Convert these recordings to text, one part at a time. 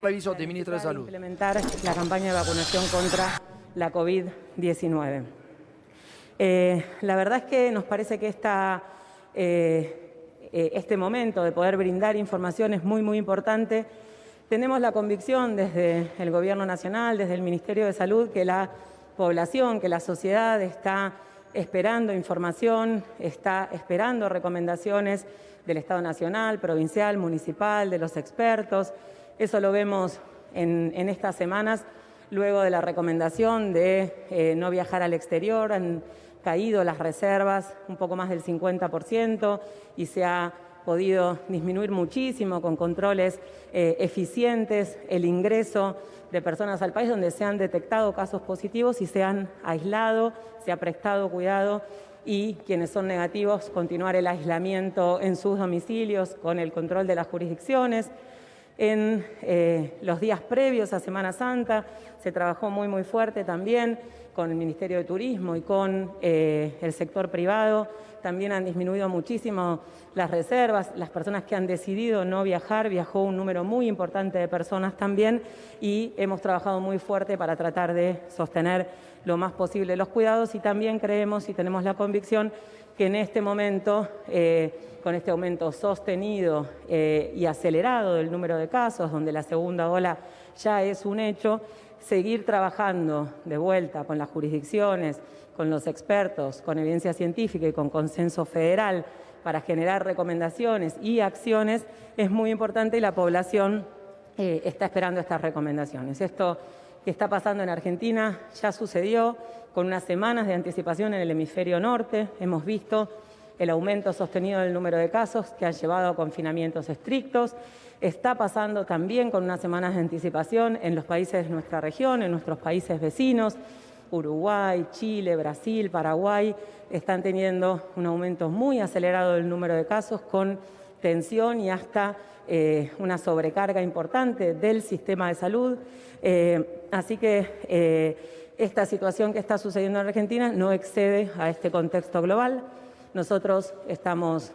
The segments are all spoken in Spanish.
Reviso de Ministro de Salud. Implementar la campaña de vacunación contra la COVID-19. La verdad es que nos parece que este momento de poder brindar información es muy importante. Tenemos la convicción desde el Gobierno Nacional, desde el Ministerio de Salud, que la población, que la sociedad está esperando información, está esperando recomendaciones del Estado Nacional, provincial, municipal, de los expertos. Eso lo vemos en estas semanas, luego de la recomendación de no viajar al exterior. Han caído las reservas un poco más del 50% y se ha podido disminuir muchísimo con controles eficientes el ingreso de personas al país donde se han detectado casos positivos y se han aislado, se ha prestado cuidado, y quienes son negativos continuar el aislamiento en sus domicilios con el control de las jurisdicciones. En los días previos a Semana Santa se trabajó muy fuerte también con el Ministerio de Turismo y con el sector privado. También han disminuido muchísimo las reservas. Las personas que han decidido no viajar, viajó un número muy importante de personas también, y hemos trabajado muy fuerte para tratar de sostener lo más posible los cuidados, y también creemos y tenemos la convicción que en este momento, con este aumento sostenido y acelerado del número de casos, donde la segunda ola ya es un hecho, seguir trabajando de vuelta con las jurisdicciones, con los expertos, con evidencia científica y con consenso federal para generar recomendaciones y acciones es muy importante, y la población está esperando estas recomendaciones. Esto que está pasando en Argentina ya sucedió con unas semanas de anticipación en el hemisferio norte. Hemos visto el aumento sostenido del número de casos que han llevado a confinamientos estrictos. Está pasando también con unas semanas de anticipación en los países de nuestra región, en nuestros países vecinos. Uruguay, Chile, Brasil, Paraguay están teniendo un aumento muy acelerado del número de casos, con tensión y hasta una sobrecarga importante del sistema de salud. Así que esta situación que está sucediendo en Argentina no excede a este contexto global. Nosotros estamos,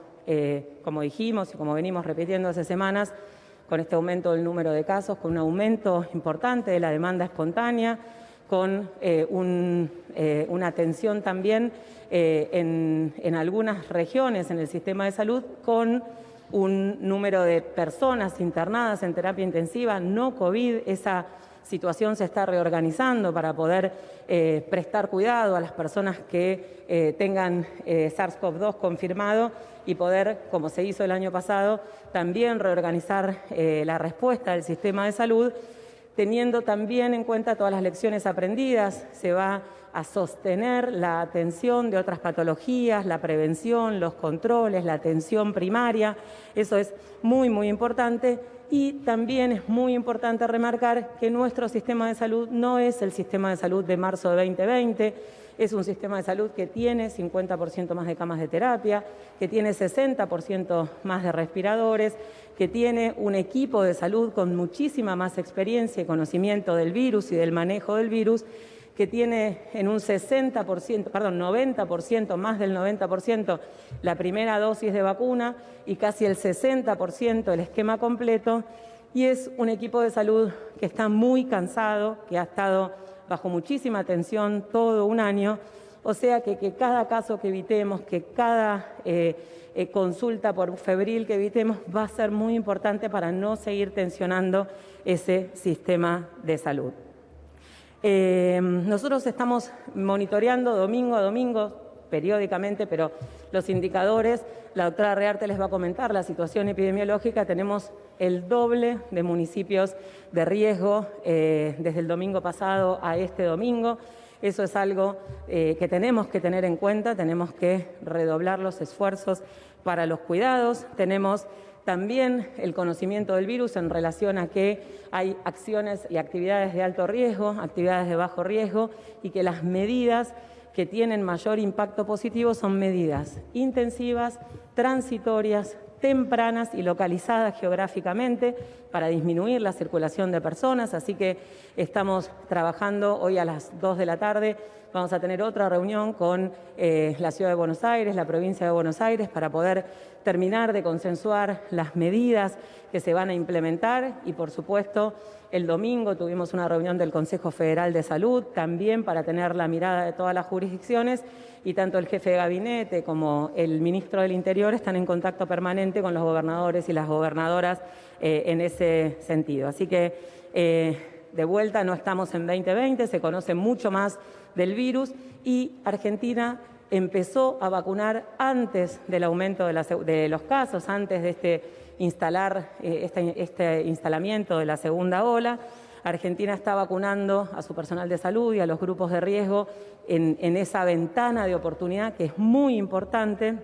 como dijimos y como venimos repitiendo hace semanas, con este aumento del número de casos, con un aumento importante de la demanda espontánea, con una tensión también en algunas regiones en el sistema de salud, con un número de personas internadas en terapia intensiva no COVID. Esa situación se está reorganizando para poder prestar cuidado a las personas que tengan SARS-CoV-2 confirmado y poder, como se hizo el año pasado, también reorganizar la respuesta del sistema de salud, teniendo también en cuenta todas las lecciones aprendidas. Se va a sostener la atención de otras patologías, la prevención, los controles, la atención primaria. Eso es muy importante. Y también es muy importante remarcar que nuestro sistema de salud no es el sistema de salud de marzo de 2020, es un sistema de salud que tiene 50% más de camas de terapia, que tiene 60% más de respiradores, que tiene un equipo de salud con muchísima más experiencia y conocimiento del virus y del manejo del virus, que tiene en un 90%, más del 90%, la primera dosis de vacuna y casi el 60% el esquema completo. Y es un equipo de salud que está muy cansado, que ha estado bajo muchísima tensión todo un año. O sea que cada caso que evitemos, que cada consulta por febril que evitemos, va a ser muy importante para no seguir tensionando ese sistema de salud. Nosotros estamos monitoreando domingo a domingo, periódicamente, pero los indicadores, la doctora Rearte les va a comentar la situación epidemiológica. Tenemos el doble de municipios de riesgo desde el domingo pasado a este domingo. Eso es algo que tenemos que tener en cuenta, tenemos que redoblar los esfuerzos para los cuidados. Tenemos también el conocimiento del virus en relación a que hay acciones y actividades de alto riesgo, actividades de bajo riesgo, y que las medidas que tienen mayor impacto positivo son medidas intensivas, transitorias, tempranas y localizadas geográficamente, para disminuir la circulación de personas, así que estamos trabajando hoy a las 2 de la tarde. Vamos a tener otra reunión con la Ciudad de Buenos Aires, la provincia de Buenos Aires, para poder terminar de consensuar las medidas que se van a implementar y, por supuesto, el domingo tuvimos una reunión del Consejo Federal de Salud, también para tener la mirada de todas las jurisdicciones, y tanto el jefe de gabinete como el ministro del Interior están en contacto permanente con los gobernadores y las gobernadoras en ese sentido. Así que, de vuelta, no estamos en 2020, se conoce mucho más del virus y Argentina empezó a vacunar antes del aumento de los casos, antes de este instalamiento de la segunda ola. Argentina está vacunando a su personal de salud y a los grupos de riesgo en esa ventana de oportunidad que es muy importante,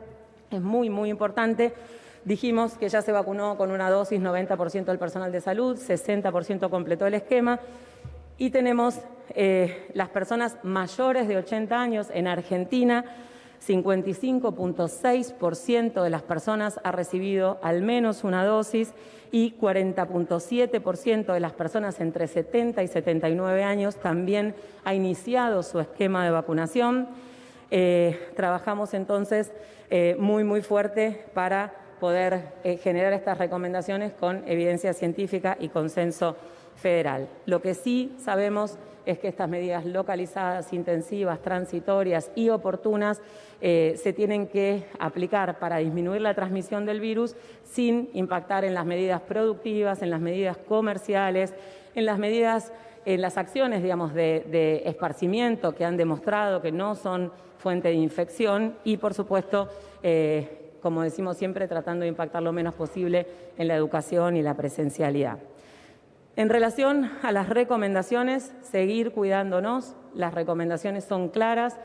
muy importante. Dijimos que ya se vacunó con una dosis 90% del personal de salud, 60% completó el esquema y tenemos las personas mayores de 80 años en Argentina. 55.6% de las personas ha recibido al menos una dosis y 40.7% de las personas entre 70 y 79 años también ha iniciado su esquema de vacunación. Trabajamos entonces muy fuerte para poder generar estas recomendaciones con evidencia científica y consenso federal. Lo que sí sabemos es que estas medidas localizadas, intensivas, transitorias y oportunas se tienen que aplicar para disminuir la transmisión del virus sin impactar en las medidas productivas, en las medidas comerciales, en las acciones, digamos, de esparcimiento que han demostrado que no son fuente de infección y, por supuesto, como decimos siempre, tratando de impactar lo menos posible en la educación y la presencialidad. En relación a las recomendaciones, seguir cuidándonos. Las recomendaciones son claras,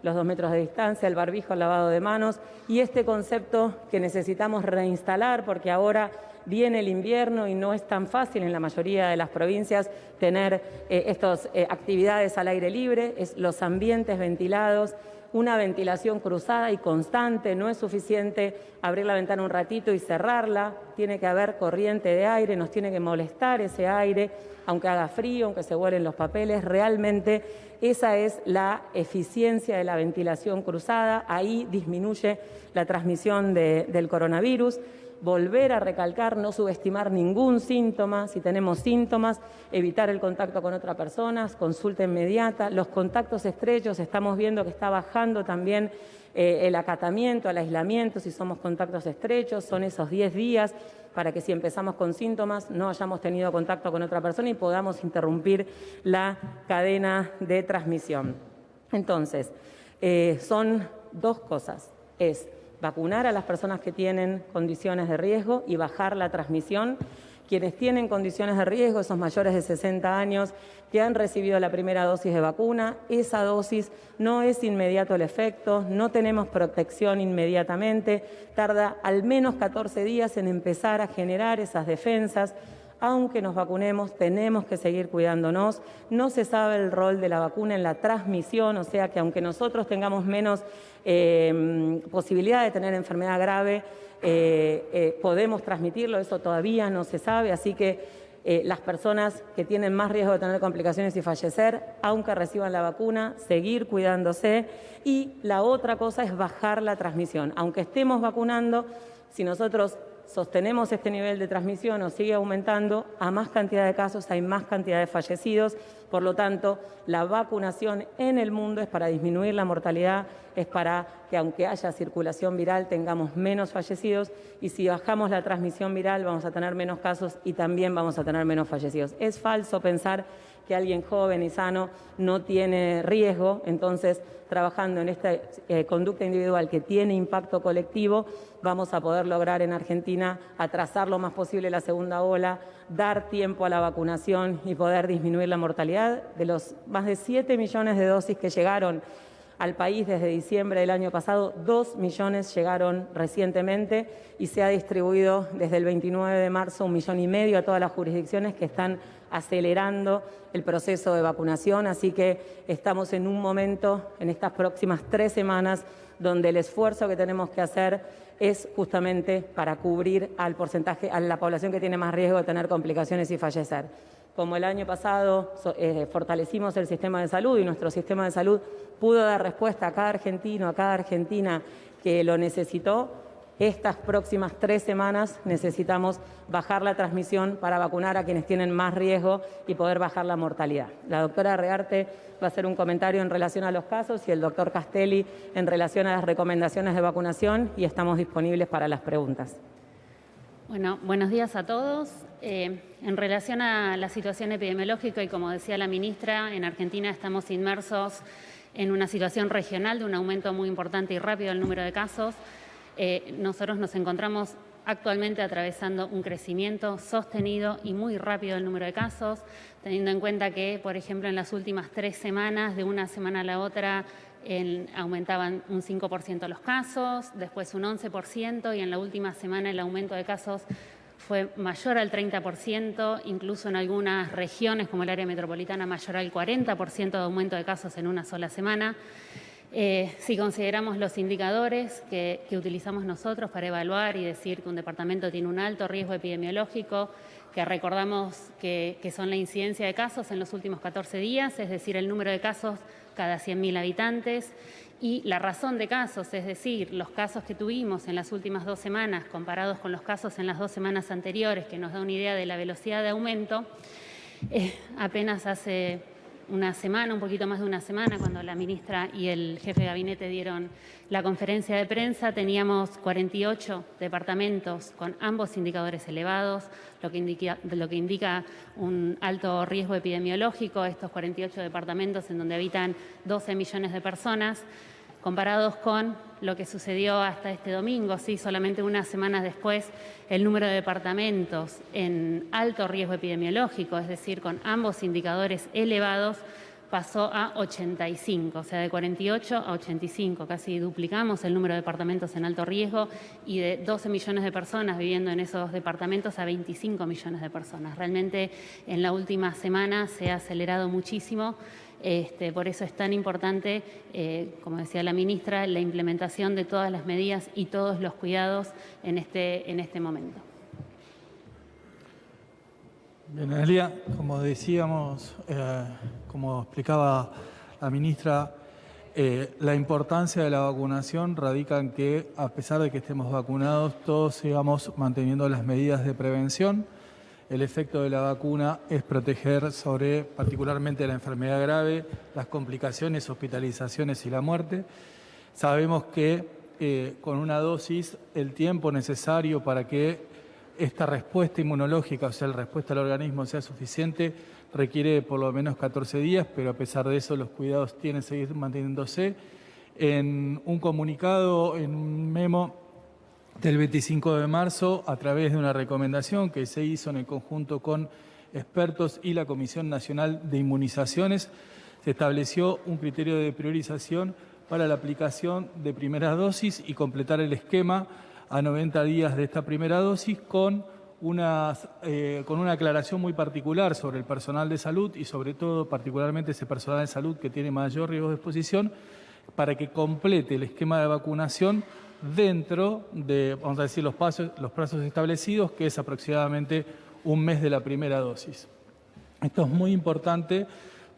los 2 metros de distancia, el barbijo, el lavado de manos y este concepto que necesitamos reinstalar porque ahora viene el invierno y no es tan fácil en la mayoría de las provincias tener estas actividades al aire libre, los ambientes ventilados. Una ventilación cruzada y constante, no es suficiente abrir la ventana un ratito y cerrarla, tiene que haber corriente de aire, nos tiene que molestar ese aire, aunque haga frío, aunque se vuelen los papeles, realmente esa es la eficiencia de la ventilación cruzada, ahí disminuye la transmisión del coronavirus. Volver a recalcar, no subestimar ningún síntoma. Si tenemos síntomas, evitar el contacto con otras personas, consulta inmediata. Los contactos estrechos, estamos viendo que está bajando también el acatamiento, el aislamiento, si somos contactos estrechos, son esos 10 días para que si empezamos con síntomas no hayamos tenido contacto con otra persona y podamos interrumpir la cadena de transmisión. Entonces, son 2 cosas. Es vacunar a las personas que tienen condiciones de riesgo y bajar la transmisión. Quienes tienen condiciones de riesgo, esos mayores de 60 años que han recibido la primera dosis de vacuna, esa dosis no es inmediato el efecto, no tenemos protección inmediatamente, tarda al menos 14 días en empezar a generar esas defensas. Aunque nos vacunemos, tenemos que seguir cuidándonos. No se sabe el rol de la vacuna en la transmisión, o sea que aunque nosotros tengamos menos posibilidad de tener enfermedad grave, podemos transmitirlo, eso todavía no se sabe, así que las personas que tienen más riesgo de tener complicaciones y fallecer, aunque reciban la vacuna, seguir cuidándose. Y la otra cosa es bajar la transmisión. Aunque estemos vacunando, si nosotros sostenemos este nivel de transmisión o sigue aumentando, a más cantidad de casos hay más cantidad de fallecidos. Por lo tanto, la vacunación en el mundo es para disminuir la mortalidad, es para que aunque haya circulación viral tengamos menos fallecidos y si bajamos la transmisión viral vamos a tener menos casos y también vamos a tener menos fallecidos. Es falso pensar que alguien joven y sano no tiene riesgo, entonces trabajando en esta conducta individual que tiene impacto colectivo, vamos a poder lograr en Argentina atrasar lo más posible la segunda ola, dar tiempo a la vacunación y poder disminuir la mortalidad. De los más de 7 millones de dosis que llegaron al país desde diciembre del año pasado. 2 millones llegaron recientemente y se ha distribuido desde el 29 de marzo 1,5 millones a todas las jurisdicciones que están acelerando el proceso de vacunación. Así que estamos en un momento, en estas próximas 3 semanas, donde el esfuerzo que tenemos que hacer es justamente para cubrir al porcentaje, a la población que tiene más riesgo de tener complicaciones y fallecer. Como el año pasado fortalecimos el sistema de salud y nuestro sistema de salud pudo dar respuesta a cada argentino, a cada argentina que lo necesitó, estas próximas 3 semanas necesitamos bajar la transmisión para vacunar a quienes tienen más riesgo y poder bajar la mortalidad. La doctora Rearte va a hacer un comentario en relación a los casos y el doctor Castelli en relación a las recomendaciones de vacunación, y estamos disponibles para las preguntas. Bueno, buenos días a todos. En relación a la situación epidemiológica, y como decía la ministra, en Argentina estamos inmersos en una situación regional de un aumento muy importante y rápido del número de casos. Nosotros nos encontramos actualmente atravesando un crecimiento sostenido y muy rápido del número de casos, teniendo en cuenta que, por ejemplo, en las últimas 3 semanas, de una semana a la otra, aumentaban un 5% los casos, después un 11%, y en la última semana el aumento de casos fue mayor al 30%, incluso en algunas regiones como el área metropolitana mayor al 40% de aumento de casos en una sola semana. Si consideramos los indicadores que utilizamos nosotros para evaluar y decir que un departamento tiene un alto riesgo epidemiológico, que recordamos que son la incidencia de casos en los últimos 14 días, es decir, el número de casos cada 100.000 habitantes, y la razón de casos, es decir, los casos que tuvimos en las últimas 2 semanas comparados con los casos en las 2 semanas anteriores, que nos da una idea de la velocidad de aumento. Apenas hace una semana, un poquito más de una semana, cuando la ministra y el jefe de gabinete dieron la conferencia de prensa, teníamos 48 departamentos con ambos indicadores elevados, lo que indica un alto riesgo epidemiológico. Estos 48 departamentos en donde habitan 12 millones de personas, comparados con lo que sucedió hasta este domingo, sí, solamente unas semanas después, el número de departamentos en alto riesgo epidemiológico, es decir, con ambos indicadores elevados, pasó a 85, o sea, de 48 a 85, casi duplicamos el número de departamentos en alto riesgo, y de 12 millones de personas viviendo en esos departamentos a 25 millones de personas. Realmente en la última semana se ha acelerado muchísimo. Por eso es tan importante, como decía la ministra, la implementación de todas las medidas y todos los cuidados en este momento. Bien, Analia, como decíamos, como explicaba la ministra, la importancia de la vacunación radica en que, a pesar de que estemos vacunados, todos sigamos manteniendo las medidas de prevención. El efecto de la vacuna es proteger sobre particularmente la enfermedad grave, las complicaciones, hospitalizaciones y la muerte. Sabemos que con una dosis el tiempo necesario para que esta respuesta inmunológica, o sea, la respuesta del organismo sea suficiente, requiere por lo menos 14 días, pero a pesar de eso los cuidados tienen que seguir manteniéndose. En un comunicado, en un memo del 25 de marzo, a través de una recomendación que se hizo en el conjunto con expertos y la Comisión Nacional de Inmunizaciones, se estableció un criterio de priorización para la aplicación de primera dosis y completar el esquema a 90 días de esta primera dosis con una aclaración muy particular sobre el personal de salud y sobre todo particularmente ese personal de salud que tiene mayor riesgo de exposición, para que complete el esquema de vacunación dentro de, vamos a decir, los plazos establecidos, que es aproximadamente un mes de la primera dosis. Esto es muy importante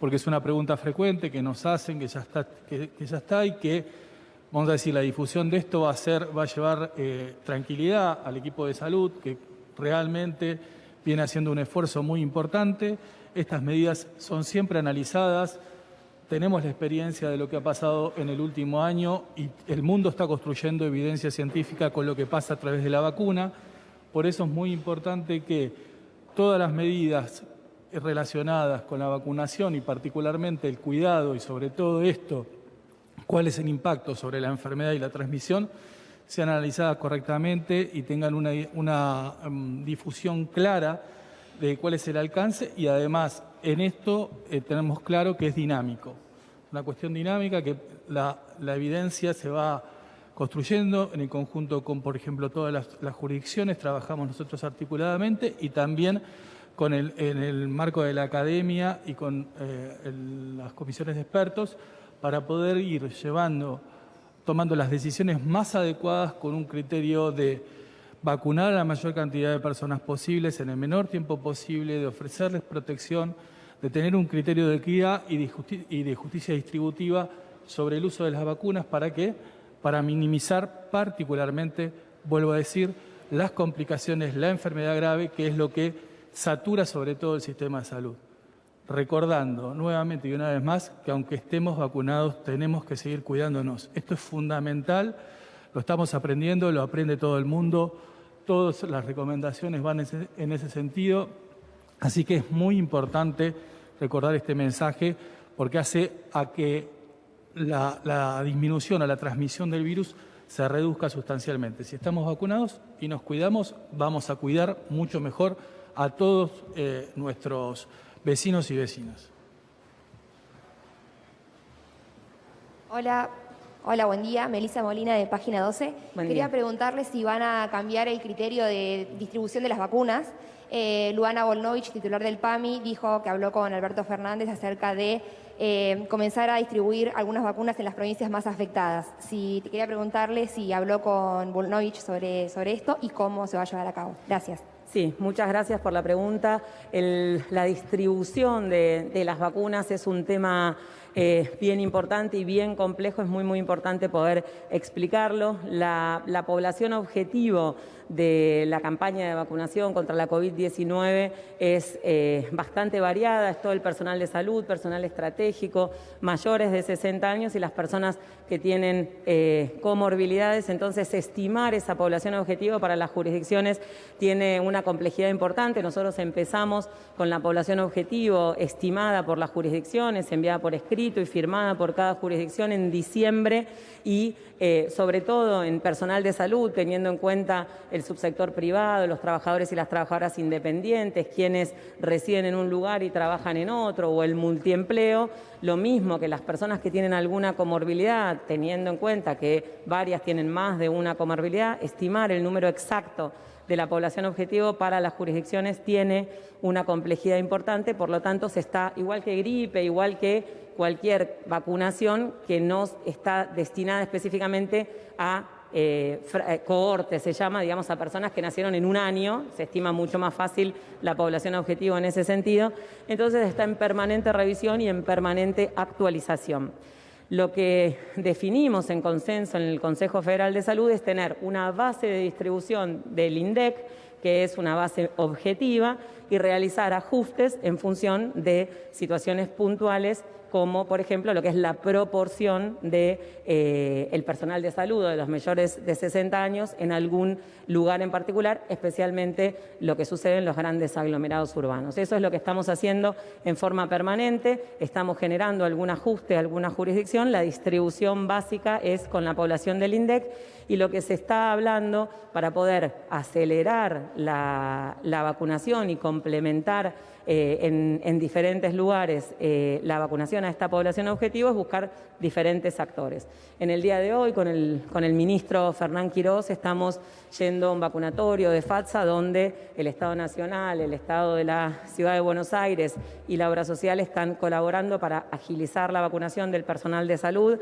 porque es una pregunta frecuente que nos hacen, que ya está y que, vamos a decir, la difusión de esto va a llevar tranquilidad al equipo de salud, que realmente viene haciendo un esfuerzo muy importante. Estas medidas son siempre analizadas. Tenemos la experiencia de lo que ha pasado en el último año y el mundo está construyendo evidencia científica con lo que pasa a través de la vacuna. Por eso es muy importante que todas las medidas relacionadas con la vacunación y particularmente el cuidado y sobre todo esto, cuál es el impacto sobre la enfermedad y la transmisión, sean analizadas correctamente y tengan una difusión clara de cuál es el alcance, y además en esto tenemos claro que es dinámico. una cuestión dinámica que la evidencia se va construyendo en el conjunto con, por ejemplo, todas las jurisdicciones, trabajamos nosotros articuladamente y también en el marco de la academia y con las comisiones de expertos para poder ir tomando las decisiones más adecuadas con un criterio de vacunar a la mayor cantidad de personas posibles en el menor tiempo posible, de ofrecerles protección, de tener un criterio de equidad y de justicia distributiva sobre el uso de las vacunas. ¿Para qué? Para minimizar particularmente, vuelvo a decir, las complicaciones, la enfermedad grave, que es lo que satura sobre todo el sistema de salud. Recordando nuevamente y una vez más que aunque estemos vacunados tenemos que seguir cuidándonos. Esto es fundamental, lo estamos aprendiendo, lo aprende todo el mundo, todas las recomendaciones van en ese sentido, así que es muy importante recordar este mensaje porque hace a que la disminución o la transmisión del virus se reduzca sustancialmente. Si estamos vacunados y nos cuidamos, vamos a cuidar mucho mejor a todos nuestros vecinos y vecinas. Hola, buen día. Melissa Molina de Página 12. Quería preguntarle si van a cambiar el criterio de distribución de las vacunas. Luana Volnovich, titular del PAMI, dijo que habló con Alberto Fernández acerca de comenzar a distribuir algunas vacunas en las provincias más afectadas. Quería preguntarle si habló con Volnovich sobre esto y cómo se va a llevar a cabo. Gracias. Sí, muchas gracias por la pregunta. La distribución de las vacunas es un tema bien importante y bien complejo. Es muy, muy importante poder explicarlo. La población objetivo de la campaña de vacunación contra la COVID-19 es bastante variada. Es todo el personal de salud, personal estratégico, mayores de 60 años y las personas que tienen comorbilidades. Entonces, estimar esa población objetivo para las jurisdicciones tiene una complejidad importante. Nosotros empezamos con la población objetivo estimada por las jurisdicciones, enviada por escrito y firmada por cada jurisdicción en diciembre y sobre todo en personal de salud, teniendo en cuenta el subsector privado, los trabajadores y las trabajadoras independientes, quienes residen en un lugar y trabajan en otro, o el multiempleo, lo mismo que las personas que tienen alguna comorbilidad, teniendo en cuenta que varias tienen más de una comorbilidad, estimar el número exacto de la población objetivo para las jurisdicciones tiene una complejidad importante, por lo tanto se está, igual que gripe, igual que cualquier vacunación que no está destinada específicamente a cohorte, se llama, digamos, a personas que nacieron en un año, se estima mucho más fácil la población objetivo en ese sentido, entonces está en permanente revisión y en permanente actualización. Lo que definimos en consenso en el Consejo Federal de Salud es tener una base de distribución del INDEC, que es una base objetiva, y realizar ajustes en función de situaciones puntuales, como por ejemplo lo que es la proporción de el personal de salud o de los mayores de 60 años en algún lugar en particular, especialmente lo que sucede en los grandes aglomerados urbanos. Eso es lo que estamos haciendo en forma permanente, estamos generando algún ajuste a alguna jurisdicción, la distribución básica es con la población del INDEC y lo que se está hablando para poder acelerar la vacunación y complementar en diferentes lugares la vacunación a esta población objetivo es buscar diferentes actores. En el día de hoy, con el ministro Fernán Quirós, estamos yendo a un vacunatorio de FATSA donde el Estado Nacional, el Estado de la Ciudad de Buenos Aires y la Obra Social están colaborando para agilizar la vacunación del personal de salud.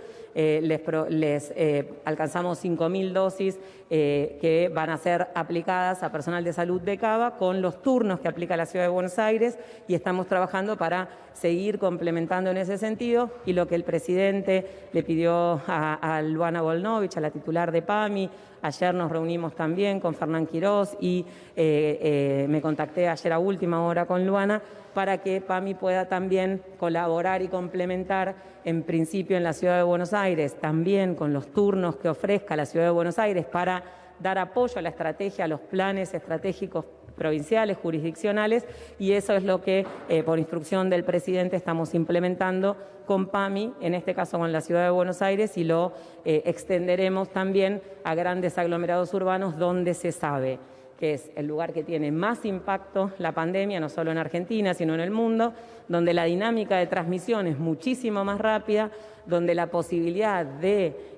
Alcanzamos 5.000 dosis que van a ser aplicadas a personal de salud de Cava con los turnos que aplica la Ciudad de Buenos Aires y estamos trabajando para seguir complementando en ese sentido y lo que el presidente le pidió a Luana Volnovich, a la titular de PAMI. Ayer nos reunimos también con Fernán Quirós y me contacté ayer a última hora con Luana para que PAMI pueda también colaborar y complementar en principio en la Ciudad de Buenos Aires, también con los turnos que ofrezca la Ciudad de Buenos Aires para dar apoyo a la estrategia, a los planes estratégicos provinciales, jurisdiccionales, y eso es lo que, por instrucción del presidente, estamos implementando con PAMI, en este caso con la Ciudad de Buenos Aires, y lo extenderemos también a grandes aglomerados urbanos donde se sabe que es el lugar que tiene más impacto la pandemia, no solo en Argentina, sino en el mundo, donde la dinámica de transmisión es muchísimo más rápida, donde la posibilidad de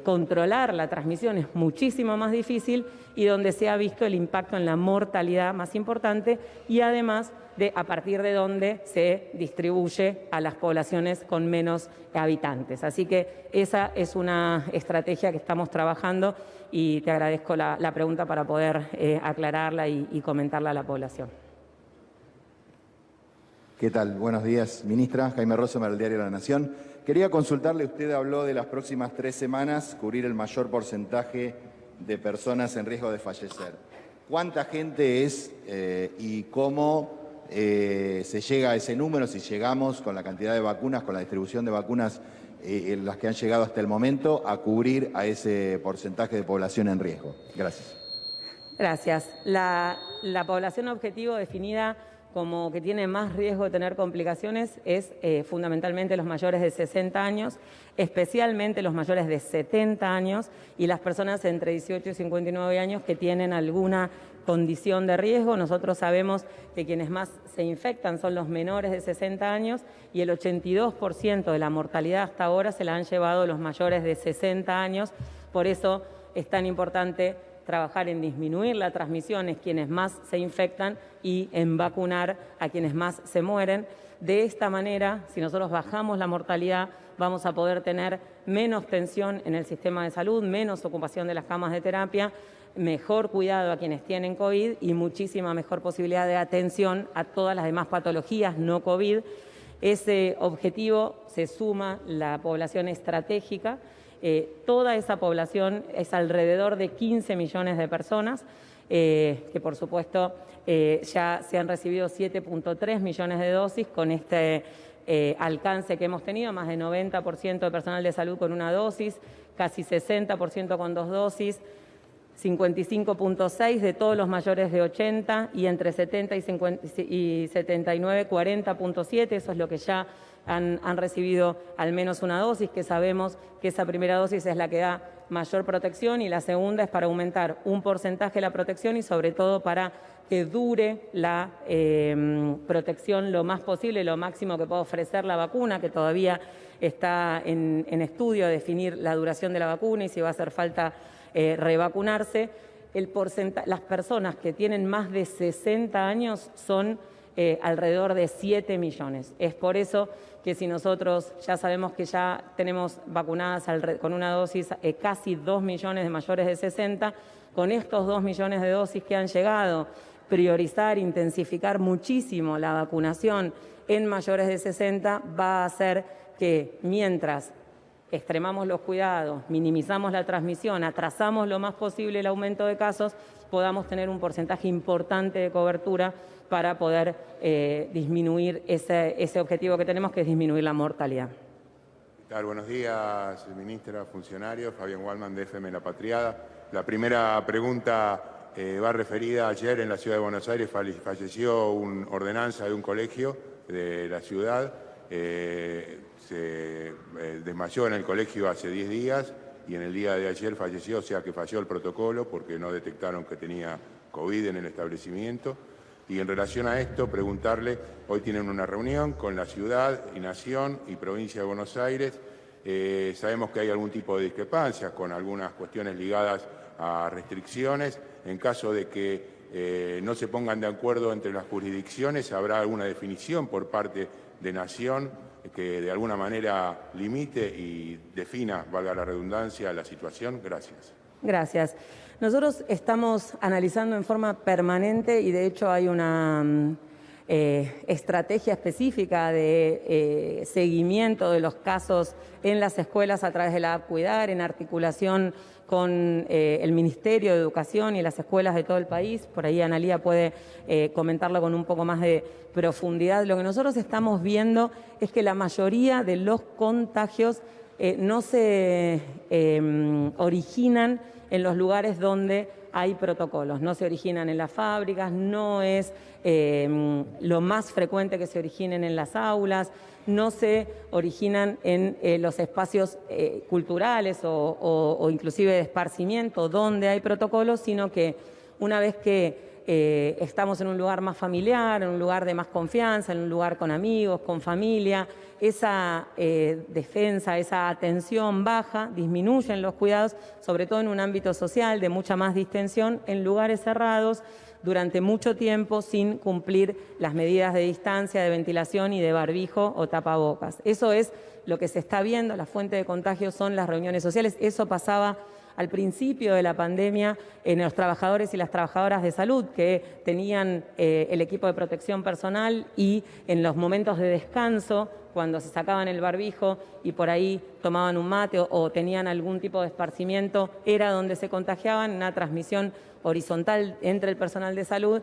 controlar la transmisión es muchísimo más difícil y donde se ha visto el impacto en la mortalidad más importante y además a partir de donde se distribuye a las poblaciones con menos habitantes. Así que esa es una estrategia que estamos trabajando y te agradezco la pregunta para poder aclararla y comentarla a la población. ¿Qué tal? Buenos días, ministra. Jaime Rosemer, del diario La Nación. Quería consultarle, usted habló de las próximas 3 semanas cubrir el mayor porcentaje de personas en riesgo de fallecer. ¿Cuánta gente es y cómo se llega a ese número, si llegamos con la cantidad de vacunas, con la distribución de vacunas las que han llegado hasta el momento, a cubrir a ese porcentaje de población en riesgo? Gracias. Gracias. La población objetivo definida como que tiene más riesgo de tener complicaciones es fundamentalmente los mayores de 60 años, especialmente los mayores de 70 años y las personas entre 18 y 59 años que tienen alguna condición de riesgo. Nosotros sabemos que quienes más se infectan son los menores de 60 años y el 82% de la mortalidad hasta ahora se la han llevado los mayores de 60 años. Por eso es tan importante trabajar en disminuir la transmisión en quienes más se infectan y en vacunar a quienes más se mueren. De esta manera, si nosotros bajamos la mortalidad, vamos a poder tener menos tensión en el sistema de salud, menos ocupación de las camas de terapia, mejor cuidado a quienes tienen COVID y muchísima mejor posibilidad de atención a todas las demás patologías no COVID. Ese objetivo se suma la población estratégica. Toda esa población es alrededor de 15 millones de personas, que por supuesto ya se han recibido 7.3 millones de dosis con este alcance que hemos tenido, más de 90% de personal de salud con una dosis, casi 60% con 2 dosis, 55.6 de todos los mayores de 80 y entre 70 y 79, 40.7, eso es lo que ya han recibido al menos una dosis, que sabemos que esa primera dosis es la que da mayor protección y la segunda es para aumentar un porcentaje de la protección y sobre todo para que dure la protección lo más posible, lo máximo que puede ofrecer la vacuna, que todavía está en estudio definir la duración de la vacuna y si va a hacer falta revacunarse. Las personas que tienen más de 60 años son alrededor de 7 millones. Es por eso que si nosotros ya sabemos que ya tenemos vacunadas con una dosis casi 2 millones de mayores de 60, con estos 2 millones de dosis que han llegado, priorizar, intensificar muchísimo la vacunación en mayores de 60 va a hacer que mientras extremamos los cuidados, minimizamos la transmisión, atrasamos lo más posible el aumento de casos, podamos tener un porcentaje importante de cobertura para poder disminuir ese objetivo que tenemos, que es disminuir la mortalidad. ¿Qué tal? Buenos días, ministra, funcionarios. Fabián Waldman, de FM La Patriada. La primera pregunta va referida ayer en la Ciudad de Buenos Aires. Falleció una ordenanza de un colegio de la ciudad. Se desmayó en el colegio hace 10 días y en el día de ayer falleció, o sea que falló el protocolo porque no detectaron que tenía COVID en el establecimiento. Y en relación a esto, preguntarle, hoy tienen una reunión con la ciudad y nación y provincia de Buenos Aires. Sabemos que hay algún tipo de discrepancias con algunas cuestiones ligadas a restricciones. En caso de que no se pongan de acuerdo entre las jurisdicciones, ¿habrá alguna definición por parte de nación que de alguna manera limite y defina, valga la redundancia, la situación? Gracias. Gracias. Nosotros estamos analizando en forma permanente y de hecho hay una estrategia específica de seguimiento de los casos en las escuelas a través de la app Cuidar, en articulación con el Ministerio de Educación y las escuelas de todo el país. Por ahí Analía puede comentarlo con un poco más de profundidad. Lo que nosotros estamos viendo es que la mayoría de los contagios no se originan en los lugares donde hay protocolos, no se originan en las fábricas, no es lo más frecuente que se originen en las aulas, no se originan en los espacios culturales o inclusive de esparcimiento donde hay protocolos, sino que Una vez que estamos en un lugar más familiar, en un lugar de más confianza, en un lugar con amigos, con familia, esa defensa, esa atención baja, disminuyen los cuidados, sobre todo en un ámbito social de mucha más distensión, en lugares cerrados, durante mucho tiempo sin cumplir las medidas de distancia, de ventilación y de barbijo o tapabocas. Eso es lo que se está viendo, la fuente de contagio son las reuniones sociales. Eso pasaba al principio de la pandemia en los trabajadores y las trabajadoras de salud que tenían el equipo de protección personal y en los momentos de descanso, cuando se sacaban el barbijo y por ahí tomaban un mate o tenían algún tipo de esparcimiento, era donde se contagiaban, una transmisión horizontal entre el personal de salud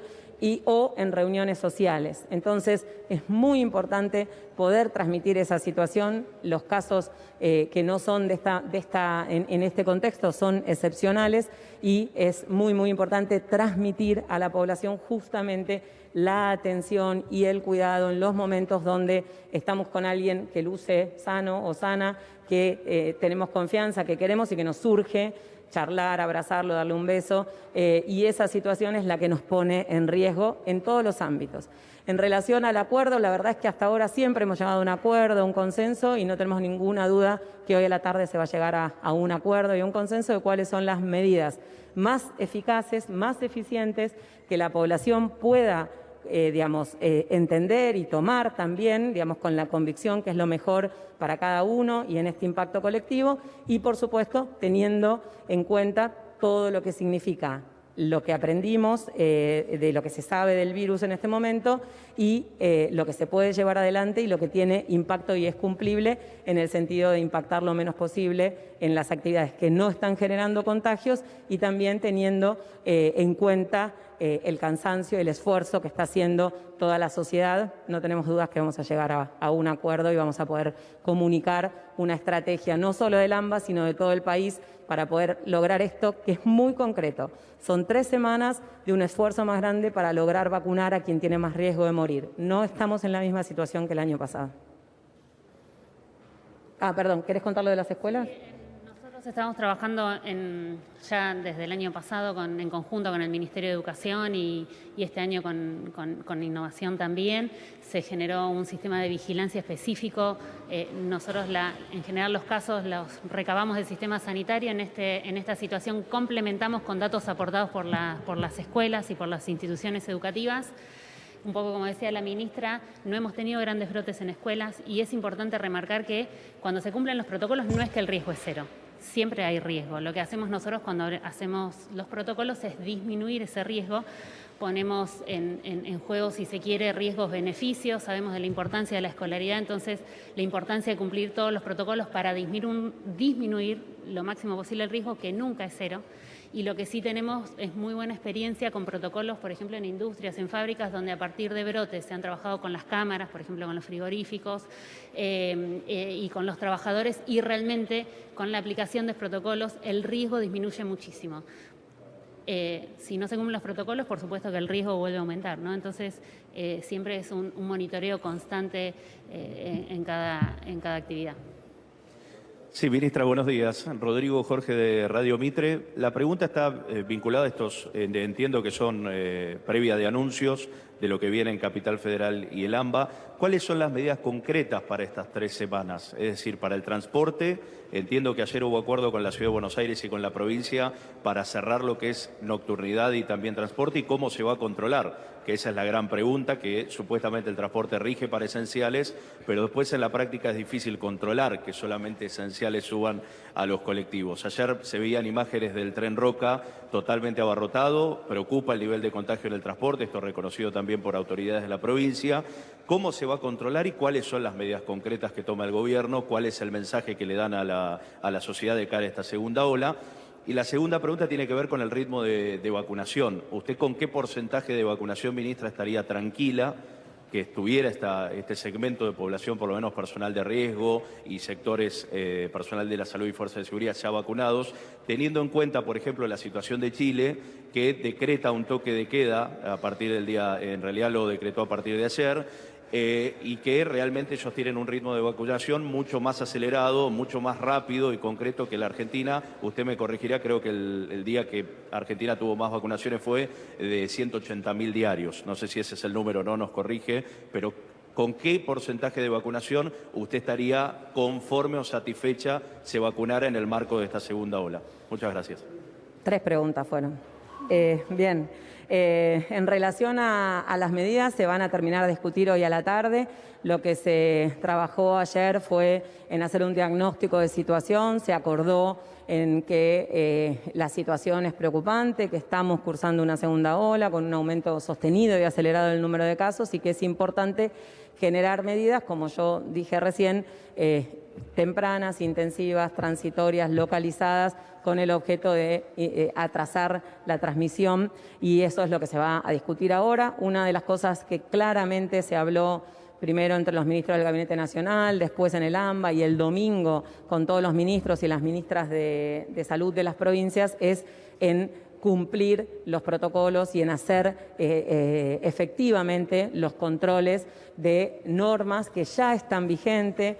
o en reuniones sociales. Entonces, es muy importante poder transmitir esa situación. Los casos que no son en este contexto son excepcionales y es muy, muy importante transmitir a la población justamente la atención y el cuidado en los momentos donde estamos con alguien que luce sano o sana, que tenemos confianza, que queremos y que nos surge charlar, abrazarlo, darle un beso, y esa situación es la que nos pone en riesgo en todos los ámbitos. En relación al acuerdo, la verdad es que hasta ahora siempre hemos llegado a un acuerdo, a un consenso, y no tenemos ninguna duda que hoy a la tarde se va a llegar a un acuerdo y a un consenso de cuáles son las medidas más eficaces, más eficientes, que la población pueda entender y tomar también, con la convicción que es lo mejor para cada uno y en este impacto colectivo, y por supuesto teniendo en cuenta todo lo que significa lo que aprendimos, de lo que se sabe del virus en este momento y lo que se puede llevar adelante y lo que tiene impacto y es cumplible en el sentido de impactar lo menos posible en las actividades que no están generando contagios y también teniendo en cuenta el cansancio, el esfuerzo que está haciendo toda la sociedad. No tenemos dudas que vamos a llegar a un acuerdo y vamos a poder comunicar una estrategia no solo del AMBA, sino de todo el país para poder lograr esto, que es muy concreto. Son 3 semanas de un esfuerzo más grande para lograr vacunar a quien tiene más riesgo de morir. No estamos en la misma situación que el año pasado. Perdón, ¿querés contar lo de las escuelas? Nosotros estamos trabajando ya desde el año pasado en conjunto con el Ministerio de Educación y este año con Innovación también. Se generó un sistema de vigilancia específico. Nosotros en general los casos los recabamos del sistema sanitario. En esta situación complementamos con datos aportados por las escuelas y por las instituciones educativas. Un poco como decía la ministra, no hemos tenido grandes brotes en escuelas y es importante remarcar que cuando se cumplen los protocolos no es que el riesgo es cero. Siempre hay riesgo. Lo que hacemos nosotros cuando hacemos los protocolos es disminuir ese riesgo. Ponemos en juego, si se quiere, riesgos-beneficios. Sabemos de la importancia de la escolaridad, entonces la importancia de cumplir todos los protocolos para disminuir lo máximo posible el riesgo, que nunca es cero. Y lo que sí tenemos es muy buena experiencia con protocolos, por ejemplo, en industrias, en fábricas, donde a partir de brotes se han trabajado con las cámaras, por ejemplo, con los frigoríficos y con los trabajadores, y realmente con la aplicación de protocolos el riesgo disminuye muchísimo. Si no se cumplen los protocolos, por supuesto que el riesgo vuelve a aumentar, ¿no? Entonces, siempre es un monitoreo constante en cada actividad. Sí, ministra, buenos días. Rodrigo Jorge de Radio Mitre. La pregunta está vinculada a estos, entiendo que son previa de anuncios de lo que viene en Capital Federal y el AMBA. ¿Cuáles son las medidas concretas para estas 3 semanas? Es decir, para el transporte, entiendo que ayer hubo acuerdo con la Ciudad de Buenos Aires y con la provincia para cerrar lo que es nocturnidad y también transporte, y cómo se va a controlar, que esa es la gran pregunta, que supuestamente el transporte rige para esenciales, pero después en la práctica es difícil controlar que solamente esenciales suban a los colectivos. Ayer se veían imágenes del tren Roca totalmente abarrotado, preocupa el nivel de contagio en el transporte, esto reconocido también por autoridades de la provincia. ¿Cómo se va a controlar y cuáles son las medidas concretas que toma el gobierno? ¿Cuál es el mensaje que le dan a la sociedad de cara a esta segunda ola? Y la segunda pregunta tiene que ver con el ritmo de vacunación. ¿Usted con qué porcentaje de vacunación, ministra, estaría tranquila que estuviera este segmento de población, por lo menos personal de riesgo y sectores personal de la salud y fuerza de seguridad ya vacunados, teniendo en cuenta, por ejemplo, la situación de Chile, que decreta un toque de queda a partir del día, en realidad lo decretó a partir de ayer, y que realmente ellos tienen un ritmo de vacunación mucho más acelerado, mucho más rápido y concreto que la Argentina. Usted me corregirá, creo que el día que Argentina tuvo más vacunaciones fue de 180.000 diarios. No sé si ese es el número, no nos corrige, pero ¿con qué porcentaje de vacunación usted estaría conforme o satisfecha se vacunara en el marco de esta segunda ola? Muchas gracias. 3 preguntas fueron. Bien. En relación a las medidas, se van a terminar de discutir hoy a la tarde. Lo que se trabajó ayer fue en hacer un diagnóstico de situación. Se acordó en que la situación es preocupante, que estamos cursando una segunda ola con un aumento sostenido y acelerado del número de casos y que es importante generar medidas, como yo dije recién, tempranas, intensivas, transitorias, localizadas, con el objeto de atrasar la transmisión, y eso es lo que se va a discutir ahora. Una de las cosas que claramente se habló primero entre los ministros del Gabinete Nacional, después en el AMBA y el domingo con todos los ministros y las ministras de salud de las provincias, es en cumplir los protocolos y en hacer efectivamente los controles de normas que ya están vigentes.